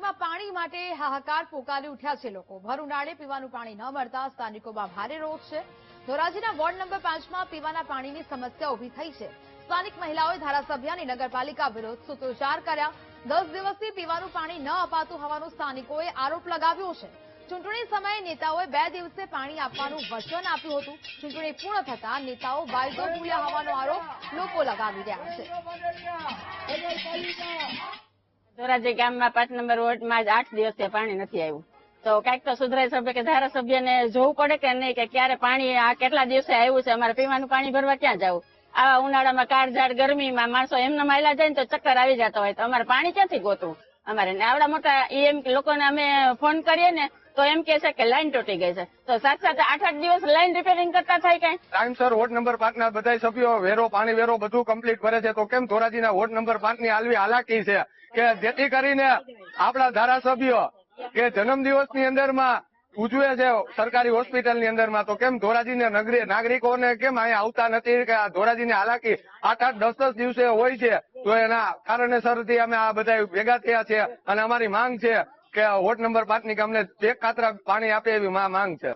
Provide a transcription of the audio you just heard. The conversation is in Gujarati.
ધોરાજીમાં પાણી માટે હાહાકાર પોકારી ઉઠ્યા છે લોકો। ભર ઉનાળે પીવાનું પાણી ન મળતા સ્થાનિકોમાં ભારે રોષ છે। ધોરાજીના વોર્ડ નંબર 5માં પીવાના પાણીની સમસ્યા ઉભી થઈ છે। સ્થાનિક મહિલાઓએ ધારાસભ્ય અને નગરપાલિકા વિરુદ્ધ સૂત્રોચ્ચાર કર્યા। 10 દિવસથી પીવાનું પાણી ન અપાતું હોવાનો સ્થાનિકોએ આરોપ લગાવ્યો છે। ચૂંટણી સમયે નેતાઓએ 2 દિવસે પાણી આપવાનું વચન આપ્યું હતું। ચૂંટણી પૂર્ણ થતા નેતાઓ વાયદો ભૂલ્યા હોવાનો આરોપ લોકો લગાવી રહ્યા છે। ધોરાજી ગામમાં 5 નંબર વોર્ડમાં 8 દિવસથી પાણી નથી આવ્યું, તો કઈક તો સુધરાઈ સભ્ય કે ધારાસભ્યને જોવું પડે કે નહીં કે ક્યારે પાણી આ કેટલા દિવસે આવ્યું છે, અમારે પીવાનું પાણી ભરવા ક્યાં જવું? આવા ઉનાળામાં કાળઝાળ ગરમીમાં માણસો એમના માયલા જાય ને તો ચક્કર આવી જતા હોય, તો અમારે પાણી ક્યાંથી ગોતવું? અમારે આવડા મોટા એમ લોકોને અમે ફોન કરીએ ને તો એમ કે છે કે લાઈન તૂટી ગઈ છે, તો સાથે 8 દિવસ લાઈન રિપેરિંગ કરતા થાય કઈ? ટાઈમસર વોર્ડ નંબર 5 ના બધા સભ્યો વેરો પાણી વેરો બધું કમ્પ્લીટ કરે છે, તો કેમ ધોરાજીના વોર્ડ નંબર 5 ની હાલવી હાલાકી છે કે જેથી કરીને આપણા ધારાસભ્યો કે જન્મદિવસની અંદરમાં ઉજવે છે સરકારી હોસ્પિટલની અંદરમાં, તો કેમ ધોરાજીના નાગરિકોને કેમ અહીંયા આવતા નથી? કે ધોરાજીની હાલાકી 8-8, 10-10 દિવસે હોય છે, તો એના કારણેસરથી અમે આ બધા ભેગા થયા છે અને અમારી માંગ છે કે વોર્ડ નંબર 5 ની કે અમને 1 કાતરા પાણી આપે એવી માંગ છે।